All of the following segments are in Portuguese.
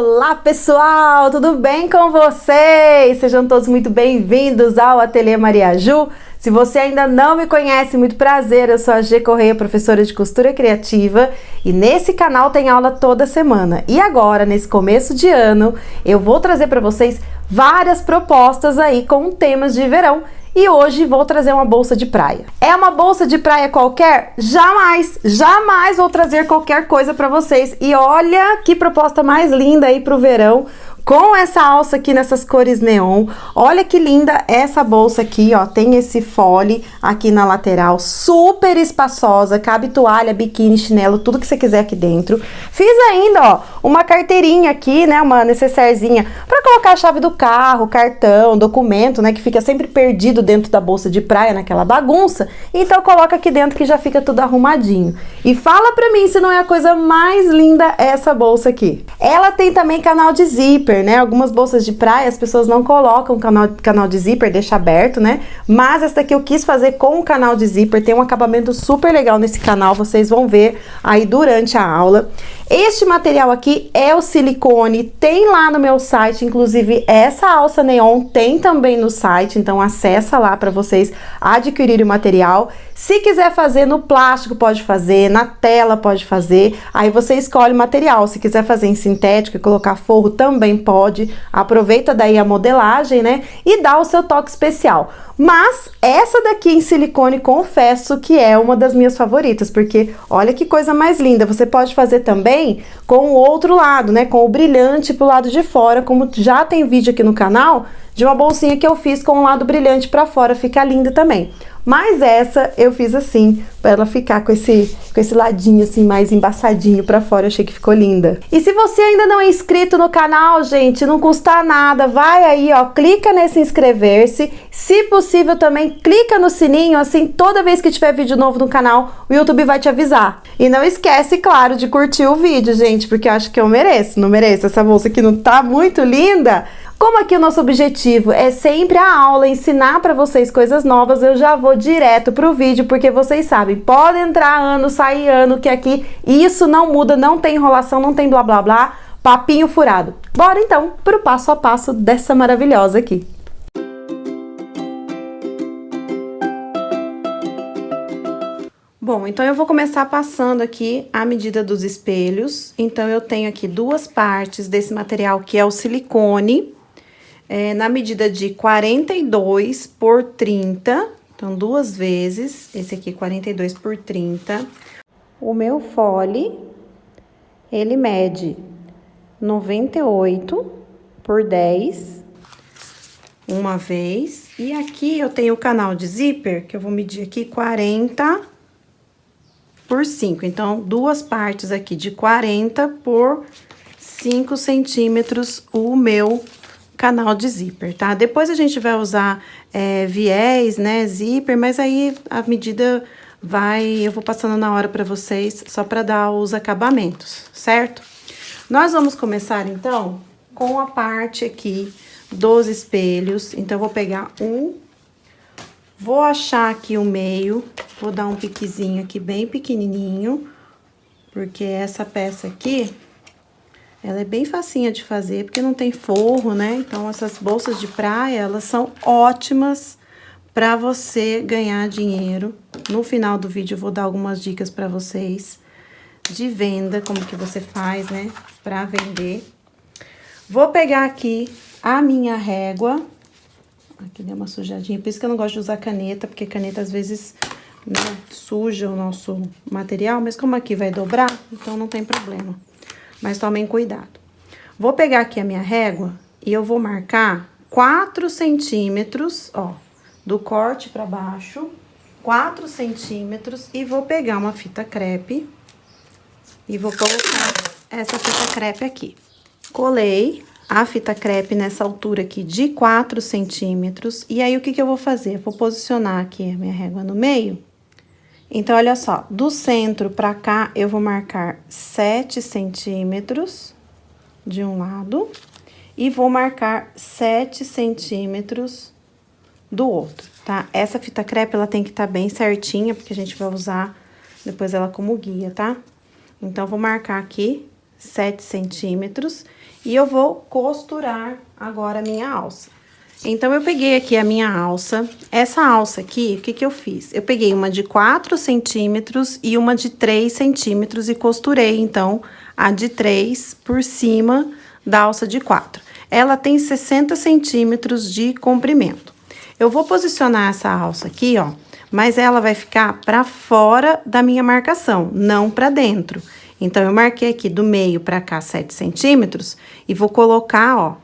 Olá pessoal, tudo bem com vocês? Sejam todos muito bem-vindos ao Ateliê Maria Ju. Se você ainda não me conhece, muito prazer, eu sou a G Correia, professora de costura criativa, e nesse canal tem aula toda semana. E agora, nesse começo de ano, eu vou trazer para vocês várias propostas aí com temas de verão. E hoje vou trazer uma bolsa de praia. É uma bolsa de praia qualquer? Jamais, jamais vou trazer qualquer coisa para vocês. E olha que proposta mais linda aí pro verão, com essa alça aqui nessas cores neon. Olha que linda essa bolsa aqui, ó, tem esse fole aqui na lateral, super espaçosa, cabe toalha, biquíni, chinelo, tudo que você quiser aqui dentro. Fiz ainda, ó, uma carteirinha aqui, né, uma necessairezinha para colocar a chave do carro, cartão, documento, né, que fica sempre perdido dentro da bolsa de praia, naquela bagunça. Então coloca aqui dentro que já fica tudo arrumadinho. E fala pra mim se não é a coisa mais linda essa bolsa aqui. Ela tem também canal de zíper, né? Algumas bolsas de praia as pessoas não colocam canal de zíper, deixa aberto, né? Mas essa daqui eu quis fazer com o canal de zíper, tem um acabamento super legal nesse canal, vocês vão ver aí durante a aula. Este material aqui é o silicone, tem lá no meu site, inclusive essa alça neon tem também no site, então acessa lá para vocês adquirirem o material. Se quiser fazer no plástico, pode fazer, na tela pode fazer, aí você escolhe o material. Se quiser fazer em sintético e colocar forro, também pode. Aproveita daí a modelagem, né? E dá o seu toque especial. Mas essa daqui em silicone, confesso que é uma das minhas favoritas, porque olha que coisa mais linda. Você pode fazer também com o outro lado, né? Com o brilhante pro lado de fora, como já tem vídeo aqui no canal, de uma bolsinha que eu fiz com o lado brilhante pra fora, fica linda também. Mas essa eu fiz assim, para ela ficar com esse ladinho assim mais embaçadinho pra fora, eu achei que ficou linda. E se você ainda não é inscrito no canal, gente, não custa nada, vai aí, ó, clica nesse inscrever-se, se possível também clica no sininho, assim toda vez que tiver vídeo novo no canal, o YouTube vai te avisar. E não esquece, claro, de curtir o vídeo, gente, porque eu acho que eu mereço, não mereço? Essa bolsa aqui não tá muito linda? Como aqui o nosso objetivo é sempre a aula, ensinar para vocês coisas novas, eu já vou direto pro vídeo, porque vocês sabem, pode entrar ano, sair ano, que aqui isso não muda, não tem enrolação, não tem blá blá blá, papinho furado. Bora então pro passo a passo dessa maravilhosa aqui. Bom, então eu vou começar passando aqui a medida dos espelhos. Então eu tenho aqui duas partes desse material que é o silicone, na medida de 42 por 30, então duas vezes, esse aqui 42 por 30. O meu fole, ele mede 98 por 10, uma vez. E aqui eu tenho o canal de zíper, que eu vou medir aqui 40 por 5. Então, duas partes aqui de 40 por 5 centímetros o meu canal de zíper, tá? Depois a gente vai usar viés, né, zíper, mas aí a medida eu vou passando na hora pra vocês, só pra dar os acabamentos, certo? Nós vamos começar, então, com a parte aqui dos espelhos. Então, eu vou pegar vou achar aqui o meio, vou dar um piquezinho aqui bem pequenininho, porque essa peça aqui, ela é bem facinha de fazer, porque não tem forro, né? Então, essas bolsas de praia, elas são ótimas para você ganhar dinheiro. No final do vídeo, eu vou dar algumas dicas para vocês de venda, como que você faz, né? Para vender. Vou pegar aqui a minha régua. Aqui deu uma sujadinha, por isso que eu não gosto de usar caneta, porque caneta às vezes, né, suja o nosso material, mas como aqui vai dobrar, então não tem problema. Mas tomem cuidado. Vou pegar aqui a minha régua e eu vou marcar 4 centímetros, ó, do corte pra baixo, 4 centímetros, e vou pegar uma fita crepe e vou colocar essa fita crepe aqui. Colei a fita crepe nessa altura aqui de 4 centímetros. E aí, o que eu vou fazer? Eu vou posicionar aqui a minha régua no meio. Então, olha só, do centro pra cá, eu vou marcar 7 centímetros de um lado. E vou marcar 7 centímetros do outro, tá? Essa fita crepe, ela tem que estar bem certinha, porque a gente vai usar depois ela como guia, tá? Então, vou marcar aqui 7 centímetros e eu vou costurar agora a minha alça. Então, eu peguei aqui a minha alça. Essa alça aqui, o que que eu fiz? Eu peguei uma de 4 centímetros e uma de 3 centímetros e costurei, então, a de 3 por cima da alça de 4. Ela tem 60 centímetros de comprimento. Eu vou posicionar essa alça aqui, ó, mas ela vai ficar pra fora da minha marcação, não pra dentro. Então, eu marquei aqui do meio pra cá 7 centímetros e vou colocar, ó,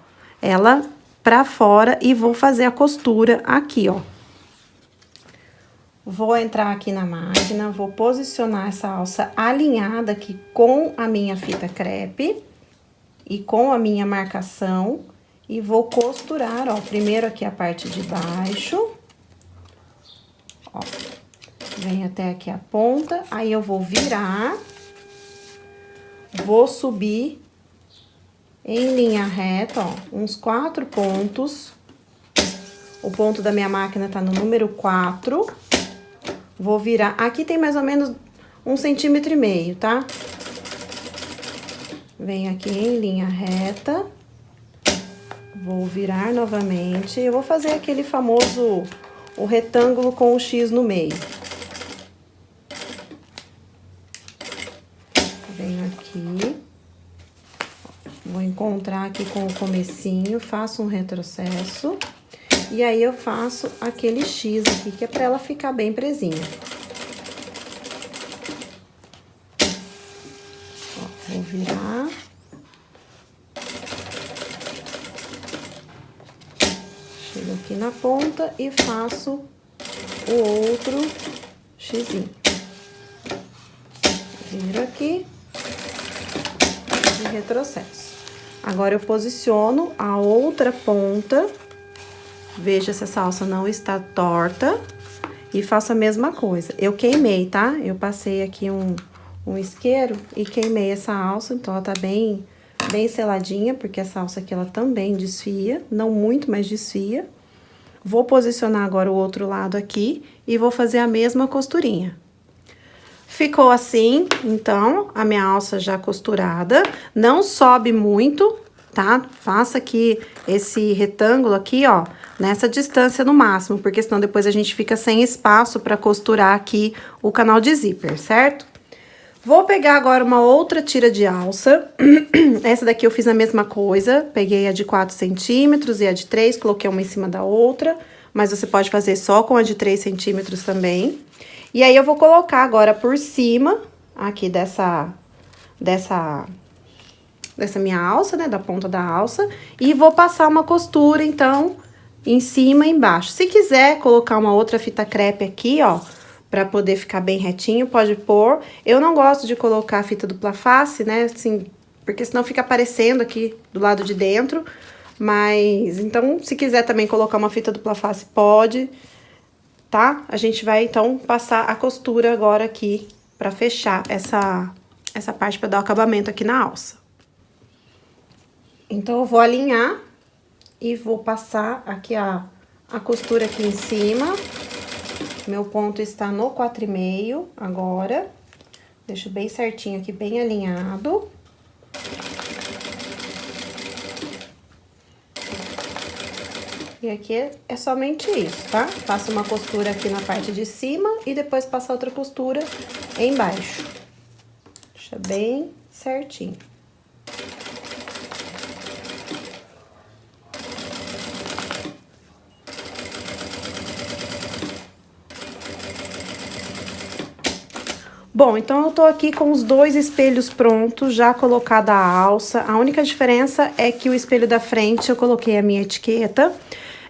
ela pra fora e vou fazer a costura aqui, ó. Vou entrar aqui na máquina, vou posicionar essa alça alinhada aqui com a minha fita crepe e com a minha marcação e vou costurar, ó, primeiro aqui a parte de baixo, ó, vem até aqui a ponta, aí eu vou virar, vou subir em linha reta, ó, uns 4 pontos. O ponto da minha máquina tá no número 4. Vou virar. Aqui tem mais ou menos 1,5 centímetros, tá? Venho aqui em linha reta. Vou virar novamente. Eu vou fazer aquele famoso, o retângulo com o X no meio. Venho aqui. Vou encontrar aqui com o comecinho, faço um retrocesso. E aí, eu faço aquele X aqui, que é pra ela ficar bem presinha. Ó, vou virar. Chego aqui na ponta e faço o outro Xzinho. Viro aqui e retrocesso. Agora, eu posiciono a outra ponta, veja se essa alça não está torta e faço a mesma coisa. Eu queimei, tá? Eu passei aqui um isqueiro e queimei essa alça, então ela tá bem seladinha, porque essa alça aqui ela também desfia, não muito, mas desfia. Vou posicionar agora o outro lado aqui e vou fazer a mesma costurinha. Ficou assim, então, a minha alça já costurada. Não sobe muito, tá? Faça aqui esse retângulo aqui, ó, nessa distância no máximo, porque senão depois a gente fica sem espaço pra costurar aqui o canal de zíper, certo? Vou pegar agora uma outra tira de alça. Essa daqui eu fiz a mesma coisa. Peguei a de 4 centímetros e a de 3, coloquei uma em cima da outra. Mas você pode fazer só com a de 3 centímetros também. E aí, eu vou colocar agora por cima, aqui dessa minha alça, né, da ponta da alça, e vou passar uma costura, então, em cima e embaixo. Se quiser colocar uma outra fita crepe aqui, ó, pra poder ficar bem retinho, pode pôr. Eu não gosto de colocar a fita dupla face, né, assim, porque senão fica aparecendo aqui do lado de dentro, mas, então, se quiser também colocar uma fita dupla face, pode, tá? A gente vai, então, passar a costura agora aqui pra fechar essa parte pra dar o acabamento aqui na alça. Então, eu vou alinhar e vou passar aqui a costura aqui em cima. Meu ponto está no 4,5 agora. Deixo bem certinho aqui, bem alinhado. E aqui é somente isso, tá? Faço uma costura aqui na parte de cima e depois passo outra costura embaixo. Deixa bem certinho. Bom, então eu tô aqui com os 2 espelhos prontos, já colocada a alça. A única diferença é que o espelho da frente eu coloquei a minha etiqueta.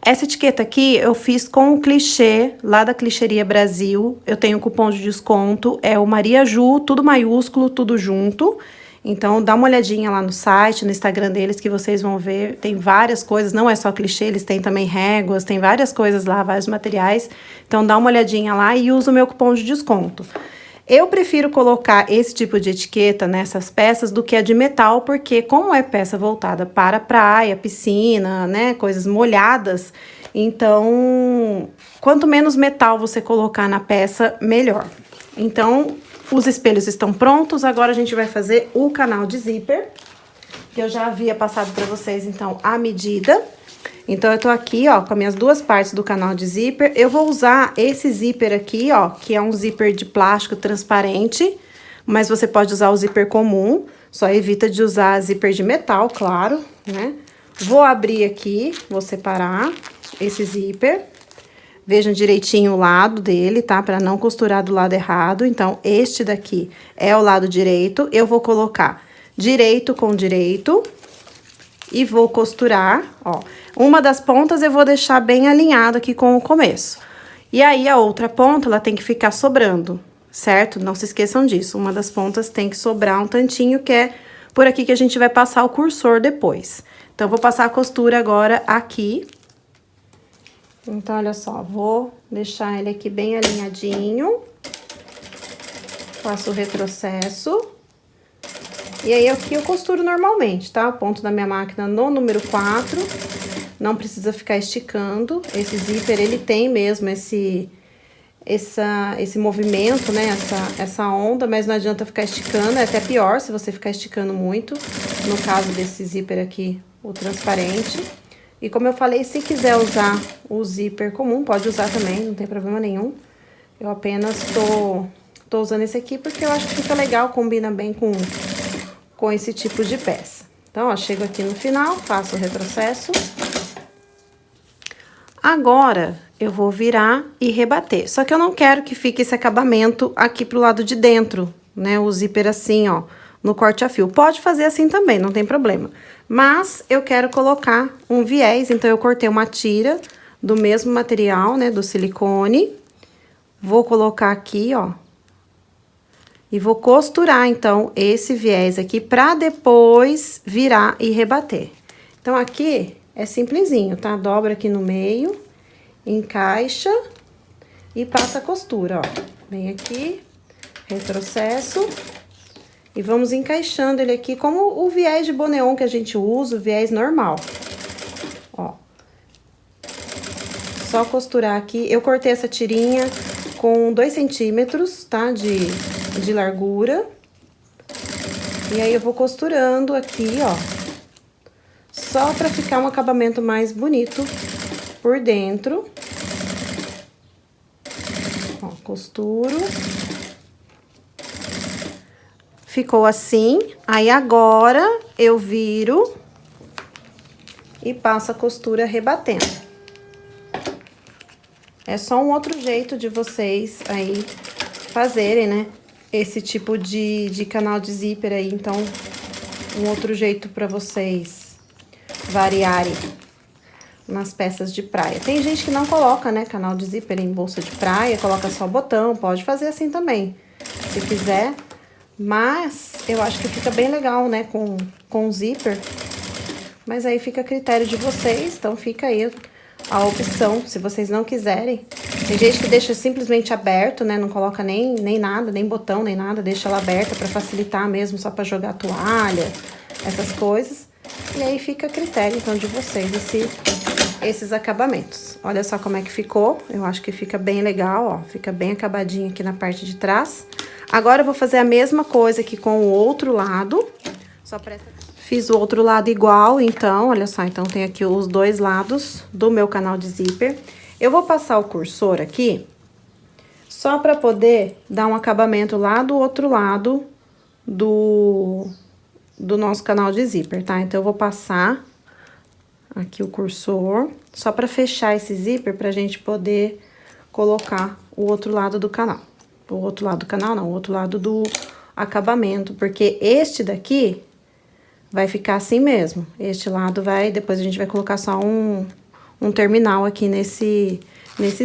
Essa etiqueta aqui eu fiz com o clichê, lá da Clichêria Brasil. Eu tenho um cupom de desconto, é o Maria Ju, tudo maiúsculo, tudo junto. Então, dá uma olhadinha lá no site, no Instagram deles, que vocês vão ver. Tem várias coisas, não é só clichê, eles têm também réguas, tem várias coisas lá, vários materiais. Então, dá uma olhadinha lá e usa o meu cupom de desconto. Eu prefiro colocar esse tipo de etiqueta nessas peças do que a de metal, porque como é peça voltada para praia, piscina, né, coisas molhadas, então, quanto menos metal você colocar na peça, melhor. Então, Os espelhos estão prontos, agora a gente vai fazer o canal de zíper, que eu já havia passado pra vocês, então, a medida. Então, eu tô aqui, ó, com as minhas duas partes do canal de zíper. Eu vou usar esse zíper aqui, ó, que é um zíper de plástico transparente, mas você pode usar o zíper comum, só evita de usar zíper de metal, claro, né? Vou abrir aqui, vou separar esse zíper. Vejam direitinho o lado dele, tá? Pra não costurar do lado errado. Então, este daqui é o lado direito. Eu vou colocar direito com direito e vou costurar, ó. Uma das pontas eu vou deixar bem alinhado aqui com o começo. E aí, a outra ponta, ela tem que ficar sobrando, certo? Não se esqueçam disso. Uma das pontas tem que sobrar um tantinho, que é por aqui que a gente vai passar o cursor depois. Então, eu vou passar a costura agora aqui. Então, olha só, vou deixar ele aqui bem alinhadinho. Faço o retrocesso. E aí, aqui eu costuro normalmente, tá? O ponto da minha máquina no número 4. Não precisa ficar esticando. Esse zíper, ele tem mesmo esse movimento, né? Essa onda, mas não adianta ficar esticando. É até pior se você ficar esticando muito. No caso desse zíper aqui, o transparente. E como eu falei, se quiser usar o zíper comum, pode usar também, não tem problema nenhum. Eu apenas tô usando esse aqui porque eu acho que fica legal, combina bem com esse tipo de peça. Então, ó, chego aqui no final, faço o retrocesso. Agora, eu vou virar e rebater. Só que eu não quero que fique esse acabamento aqui pro lado de dentro, né? O zíper assim, ó, no corte a fio. Pode fazer assim também, não tem problema. Mas eu quero colocar um viés, então eu cortei uma tira do mesmo material, né, do silicone. Vou colocar aqui, ó. E vou costurar, então, esse viés aqui pra depois virar e rebater. Então, aqui é simplesinho, tá? Dobra aqui no meio, encaixa e passa a costura, ó. Vem aqui, retrocesso. E vamos encaixando ele aqui como o viés de boneon que a gente usa, o viés normal. Ó. Só costurar aqui. Eu cortei essa tirinha com 2 centímetros, tá? De largura. E aí, eu vou costurando aqui, ó. Só pra ficar um acabamento mais bonito por dentro. Ó, costuro. Ficou assim, aí agora eu viro e passo a costura rebatendo. É só um outro jeito de vocês aí fazerem, né? Esse tipo de canal de zíper aí, então, um outro jeito pra vocês variarem nas peças de praia. Tem gente que não coloca, né, canal de zíper em bolsa de praia, coloca só botão, pode fazer assim também, se quiser. Mas eu acho que fica bem legal, né, com zíper. Mas aí fica a critério de vocês, então fica aí a opção, se vocês não quiserem. Tem gente que deixa simplesmente aberto, né, não coloca nem nada, nem botão, nem nada, deixa ela aberta pra facilitar mesmo, só pra jogar toalha, essas coisas. E aí fica a critério, então, de vocês, esses acabamentos. Olha só como é que ficou, eu acho que fica bem legal, ó, fica bem acabadinho aqui na parte de trás. Agora, eu vou fazer a mesma coisa aqui com o outro lado. Só presta... Fiz o outro lado igual, então, olha só. Então, tem aqui os dois lados do meu canal de zíper. Eu vou passar o cursor aqui, só pra poder dar um acabamento lá do outro lado do nosso canal de zíper, tá? Então, eu vou passar aqui o cursor, só pra fechar esse zíper, pra gente poder colocar o outro lado do canal. O outro lado do canal, não, o outro lado do acabamento, porque este daqui vai ficar assim mesmo. Este lado vai, depois a gente vai colocar só um terminal aqui nesse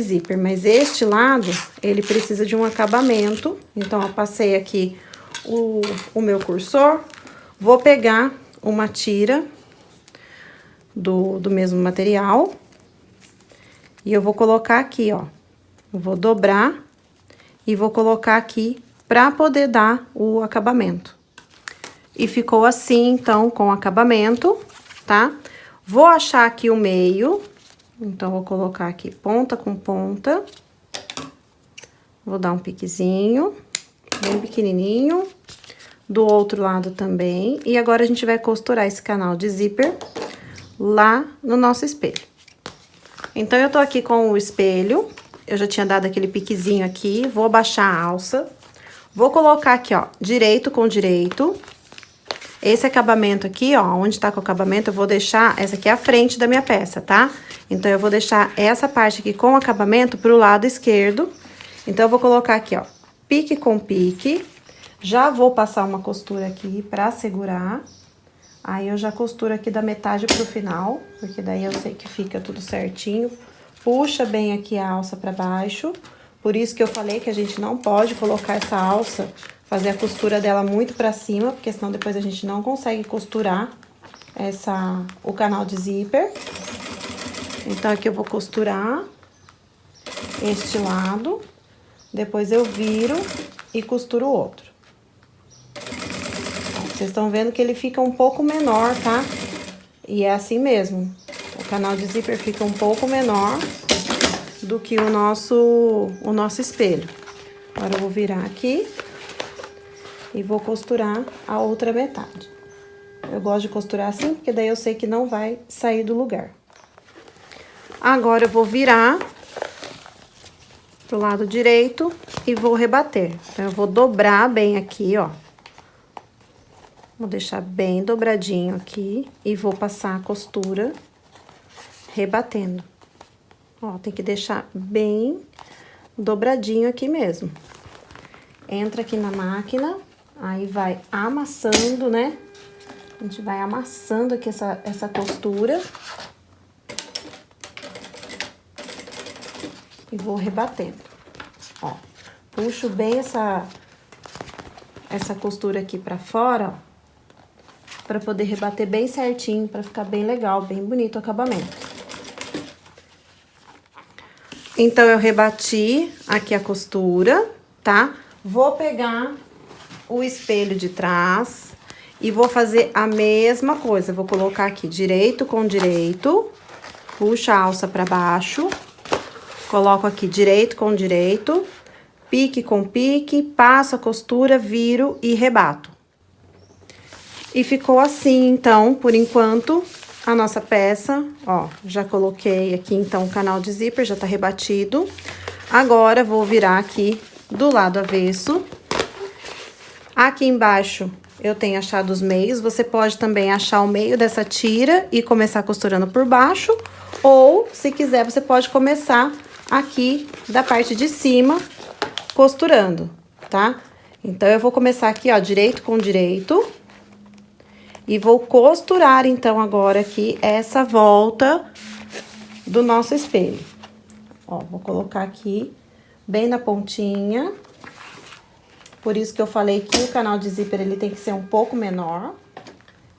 zíper. Mas este lado, ele precisa de um acabamento. Então, eu passei aqui o meu cursor, vou pegar uma tira do mesmo material e eu vou colocar aqui, ó. Eu vou dobrar e vou colocar aqui pra poder dar o acabamento. E ficou assim, então, com o acabamento, tá? Vou achar aqui o meio, então, vou colocar aqui ponta com ponta. Vou dar um piquezinho. bem pequenininho. Do outro lado também. E agora a gente vai costurar esse canal de zíper lá no nosso espelho. Então, eu tô aqui com o espelho. Eu já tinha dado aquele piquezinho aqui. Vou abaixar a alça. Vou colocar aqui, ó, direito com direito. Esse acabamento aqui, ó, onde tá com o acabamento, eu vou deixar... Essa aqui é a frente da minha peça, tá? Então, eu vou deixar essa parte aqui com o acabamento pro lado esquerdo. Então, eu vou colocar aqui, ó, pique com pique. Já vou passar uma costura aqui pra segurar. Aí, eu já costuro aqui da metade pro final, porque daí eu sei que fica tudo certinho. Puxa bem aqui a alça pra baixo. Por isso que eu falei que a gente não pode colocar essa alça, fazer a costura dela muito pra cima, porque senão depois a gente não consegue costurar o canal de zíper. Então, aqui eu vou costurar este lado. Depois eu viro e costuro o outro. Vocês estão vendo que ele fica um pouco menor, tá? E é assim mesmo. O canal de zíper fica um pouco menor do que o nosso espelho. Agora eu vou virar aqui e vou costurar a outra metade. Eu gosto de costurar assim, porque daí eu sei que não vai sair do lugar. Agora eu vou virar pro lado direito e vou rebater. Então, eu vou dobrar bem aqui, ó. Vou deixar bem dobradinho aqui e vou passar a costura rebatendo. Ó, tem que deixar bem dobradinho aqui mesmo. Entra aqui na máquina, aí vai amassando, né? A gente vai amassando aqui essa costura. E vou rebatendo. Ó, puxo bem essa costura aqui pra fora, ó. Pra poder rebater bem certinho, pra ficar bem legal, bem bonito o acabamento. Então, eu rebati aqui a costura, tá? Vou pegar o espelho de trás e vou fazer a mesma coisa. Vou colocar aqui direito com direito, puxa a alça pra baixo, coloco aqui direito com direito, pique com pique, passo a costura, viro e rebato. E ficou assim, então, por enquanto, a nossa peça, ó, já coloquei aqui, então, o canal de zíper, já tá rebatido. Agora, vou virar aqui do lado avesso. Aqui embaixo, eu tenho achado os meios, você pode também achar o meio dessa tira e começar costurando por baixo, ou, se quiser, você pode começar aqui da parte de cima, costurando, tá? Então, eu vou começar aqui, ó, direito com direito. E vou costurar, então, agora aqui, essa volta do nosso espelho. Ó, vou colocar aqui, bem na pontinha. Por isso que eu falei que o canal de zíper, ele tem que ser um pouco menor.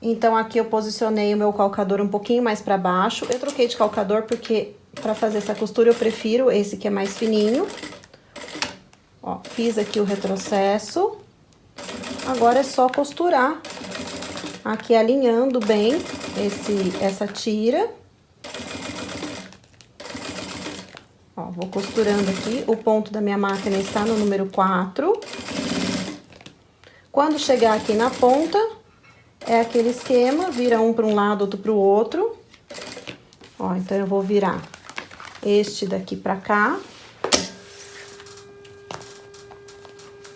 Então, aqui eu posicionei o meu calcador um pouquinho mais pra baixo. Eu troquei de calcador porque, pra fazer essa costura, eu prefiro esse que é mais fininho. Ó, fiz aqui o retrocesso. Agora é só costurar. Aqui alinhando bem essa tira. Ó, vou costurando aqui. O ponto da minha máquina está no número 4. Quando chegar aqui na ponta, é aquele esquema, vira um para um lado, outro para o outro. Ó, então eu vou virar este daqui para cá.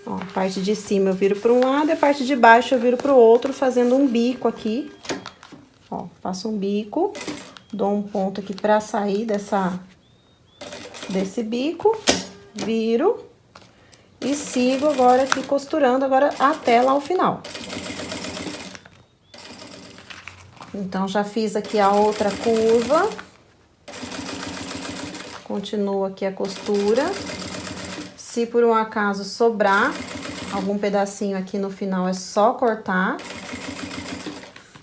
Ó, a parte de cima eu viro para um lado e a parte de baixo eu viro para o outro, fazendo um bico aqui. Ó, faço um bico, dou um ponto aqui para sair desse bico, viro e sigo agora aqui costurando agora até lá o final. Então, já fiz aqui a outra curva. Continuo aqui a costura. Se por um acaso sobrar algum pedacinho aqui no final, é só cortar.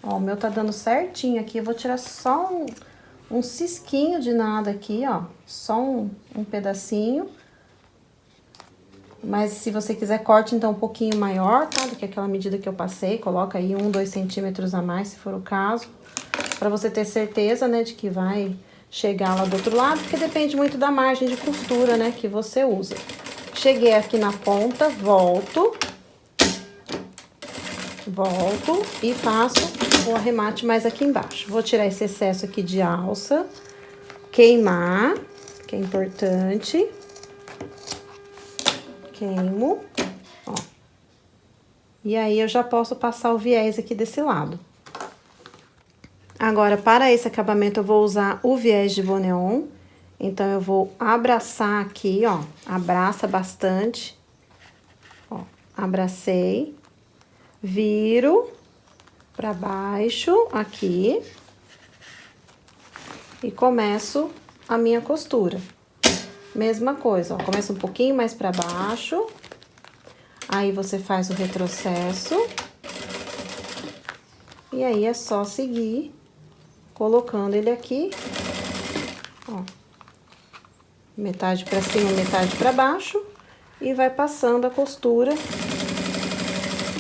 Ó, o meu tá dando certinho aqui. Eu vou tirar só um cisquinho de nada aqui, ó. Só um pedacinho. Mas se você quiser, corte então um pouquinho maior, tá? Do que aquela medida que eu passei. Coloca aí 1, 2 centímetros a mais, se for o caso. Pra você ter certeza, né, de que vai chegar lá do outro lado. Porque depende muito da margem de costura, né, que você usa. Cheguei aqui na ponta, volto e faço o arremate mais aqui embaixo. Vou tirar esse excesso aqui de alça, queimar, que é importante. Queimo, ó. E aí, eu já posso passar o viés aqui desse lado. Agora, para esse acabamento, eu vou usar o viés de Boneon. Então, eu vou abraçar aqui, ó. Abraça bastante. Ó, abracei. Viro pra baixo, aqui. E começo a minha costura. Mesma coisa, ó. Começa um pouquinho mais pra baixo. Aí, você faz o retrocesso. E aí, é só seguir colocando ele aqui, ó. Metade pra cima, metade pra baixo. E vai passando a costura,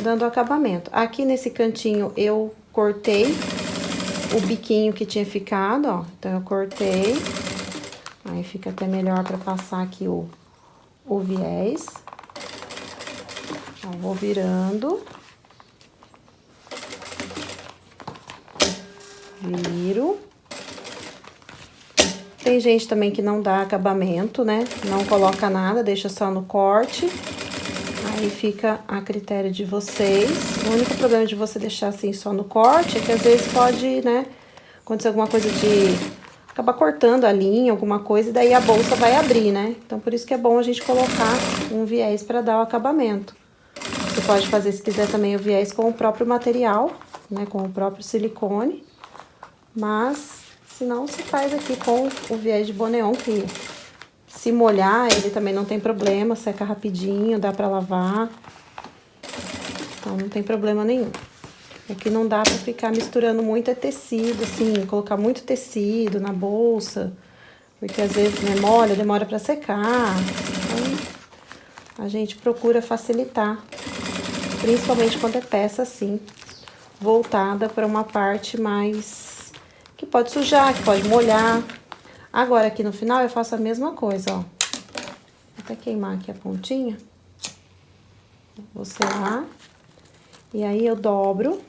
dando acabamento. Aqui nesse cantinho, eu cortei o biquinho que tinha ficado, ó. Então, eu cortei. Aí, fica até melhor pra passar aqui o viés. Ó, vou virando. Viro. Tem gente também que não dá acabamento, né? Não coloca nada, deixa só no corte. Aí fica a critério de vocês. O único problema de você deixar assim só no corte é que às vezes pode, né, acontecer alguma coisa de acabar cortando a linha, alguma coisa, e daí a bolsa vai abrir, né? Então, por isso que é bom a gente colocar um viés para dar o acabamento. Você pode fazer, se quiser, também o viés com o próprio material, né, com o próprio silicone. Mas, se não, se faz aqui com o viés de Boneon, que se molhar, ele também não tem problema, seca rapidinho, dá pra lavar. Então, não tem problema nenhum. O que não dá pra ficar misturando muito é tecido, assim, colocar muito tecido na bolsa, porque às vezes, né, molha, demora pra secar. Então, a gente procura facilitar, principalmente quando é peça assim, voltada para uma parte mais que pode sujar, que pode molhar. Agora, aqui no final, eu faço a mesma coisa, ó. Vou até queimar aqui a pontinha. Vou selar. E aí, eu dobro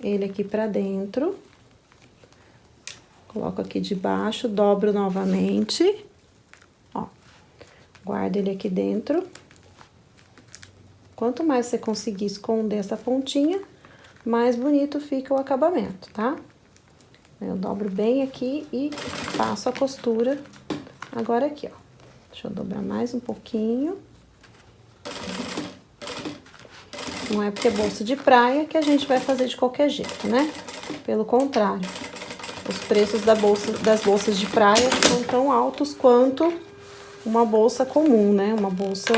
ele aqui pra dentro. Coloco aqui debaixo, dobro novamente. Ó. Guardo ele aqui dentro. Quanto mais você conseguir esconder essa pontinha, mais bonito fica o acabamento, tá? Eu dobro bem aqui e passo a costura agora aqui, ó. Deixa eu dobrar mais um pouquinho. Não é porque é bolsa de praia que a gente vai fazer de qualquer jeito, né? Pelo contrário, os preços das bolsas de praia são tão altos quanto uma bolsa comum, né? Uma bolsa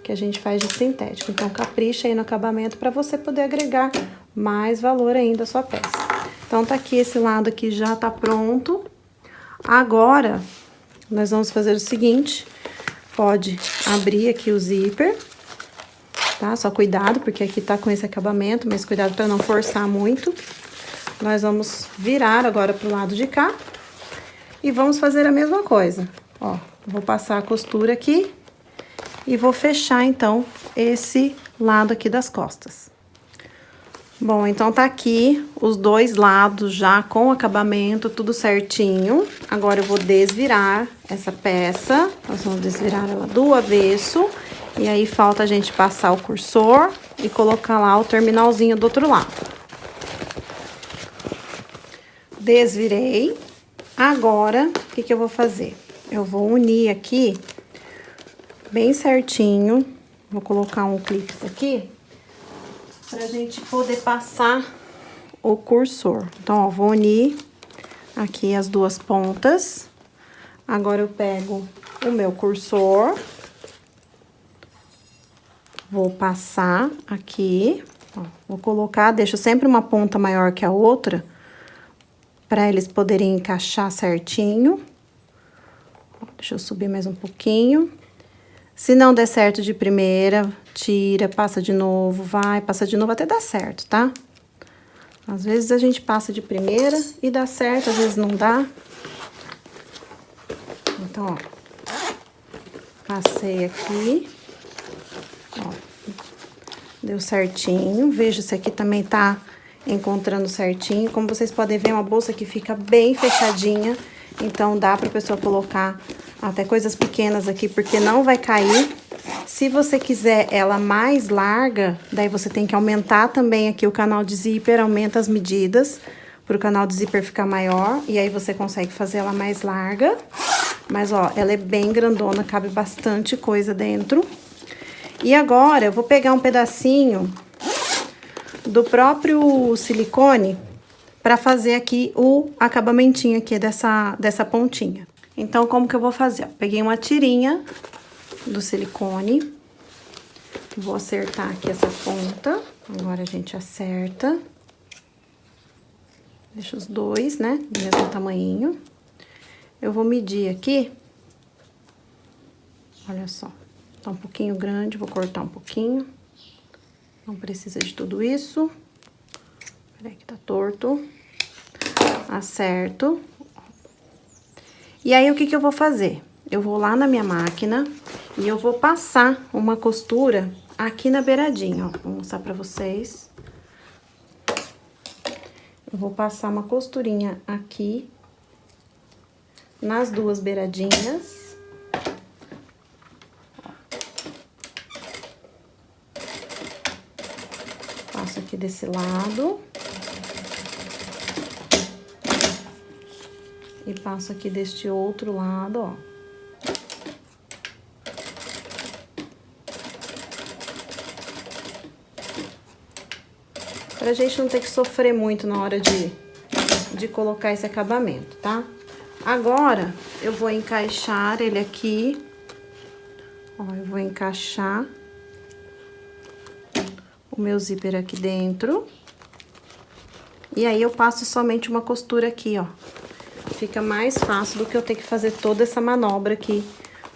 que a gente faz de sintético. Então, capricha aí no acabamento para você poder agregar mais valor ainda à sua peça. Então, tá aqui, esse lado aqui já tá pronto. Agora, nós vamos fazer o seguinte, pode abrir aqui o zíper, tá? Só cuidado, porque aqui tá com esse acabamento, mas cuidado para não forçar muito. Nós vamos virar agora pro lado de cá e vamos fazer a mesma coisa. Ó, vou passar a costura aqui e vou fechar, então, esse lado aqui das costas. Bom, então tá aqui os dois lados já com acabamento, tudo certinho. Agora eu vou desvirar essa peça, nós vamos desvirar ela do avesso. E aí falta a gente passar o cursor e colocar lá o terminalzinho do outro lado. Desvirei. Agora, o que eu vou fazer? Eu vou unir aqui bem certinho. Vou colocar um clipe aqui pra gente poder passar o cursor. Então, ó, vou unir aqui as duas pontas. Agora, eu pego o meu cursor. Vou passar aqui, ó, vou colocar, deixo sempre uma ponta maior que a outra, pra eles poderem encaixar certinho. Deixa eu subir mais um pouquinho. Se não der certo de primeira, tira, passa de novo, vai, passa de novo até dar certo, tá? Às vezes a gente passa de primeira e dá certo, às vezes não dá. Então, ó, Passei aqui. Ó, deu certinho. Veja se aqui também tá encontrando certinho. Como vocês podem ver, é uma bolsa que fica bem fechadinha. Então, dá pra pessoa colocar até coisas pequenas aqui, porque não vai cair. Se você quiser ela mais larga, daí você tem que aumentar também aqui o canal de zíper, aumenta as medidas pro canal de zíper ficar maior. E aí, você consegue fazer ela mais larga. Mas, ó, ela é bem grandona, cabe bastante coisa dentro. E agora, eu vou pegar um pedacinho do próprio silicone para fazer aqui o acabamentinho aqui dessa pontinha. Então, como que eu vou fazer? Peguei uma tirinha do silicone, vou acertar aqui essa ponta. Agora, a gente acerta. Deixa os dois, né, do mesmo tamanhinho. Eu vou medir aqui. Olha só. Tá um pouquinho grande, vou cortar um pouquinho. Não precisa de tudo isso. Peraí que tá torto. Acerto. E aí, o que que eu vou fazer? Eu vou lá na minha máquina e eu vou passar uma costura aqui na beiradinha, ó. Vou mostrar pra vocês. Eu vou passar uma costurinha aqui nas duas beiradinhas. Passo aqui desse lado. E passo aqui deste outro lado, ó. Pra gente não ter que sofrer muito na hora de colocar esse acabamento, tá? Agora, eu vou encaixar ele aqui. Ó, eu vou encaixar o meu zíper aqui dentro. E aí, eu passo somente uma costura aqui, ó. Fica mais fácil do que eu ter que fazer toda essa manobra aqui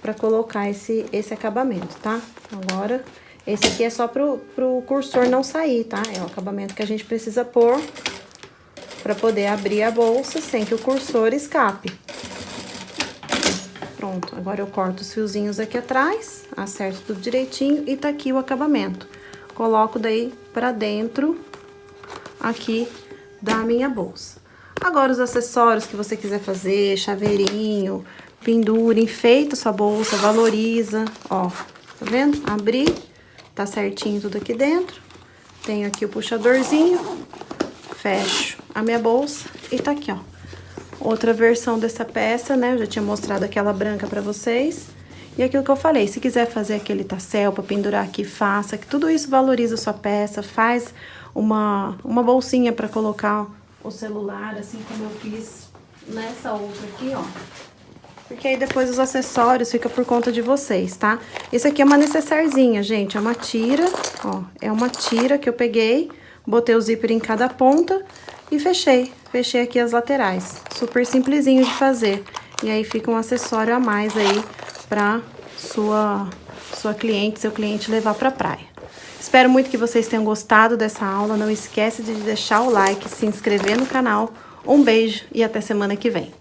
pra colocar esse acabamento, tá? Agora, esse aqui é só pro cursor não sair, tá? É o acabamento que a gente precisa pôr pra poder abrir a bolsa sem que o cursor escape. Pronto, agora eu corto os fiozinhos aqui atrás, acerto tudo direitinho e tá aqui o acabamento. Coloco daí pra dentro aqui da minha bolsa. Agora, os acessórios que você quiser fazer, chaveirinho, pendura, enfeita sua bolsa, valoriza, ó, tá vendo? Abri, tá certinho tudo aqui dentro. Tenho aqui o puxadorzinho, fecho a minha bolsa e tá aqui, ó. Outra versão dessa peça, né? Eu já tinha mostrado aquela branca pra vocês. E aquilo que eu falei, se quiser fazer aquele tassel pra pendurar aqui, faça, que tudo isso valoriza a sua peça, faz uma bolsinha pra colocar o celular, assim como eu fiz nessa outra aqui, ó. Porque aí depois os acessórios fica por conta de vocês, tá? Esse aqui é uma necessairezinha, gente, é uma tira, ó. É uma tira que eu peguei, botei o zíper em cada ponta e fechei. Fechei aqui as laterais. Super simplesinho de fazer. E aí fica um acessório a mais aí pra sua cliente, seu cliente levar pra praia. Espero muito que vocês tenham gostado dessa aula. Não esquece de deixar o like, se inscrever no canal. Um beijo e até semana que vem.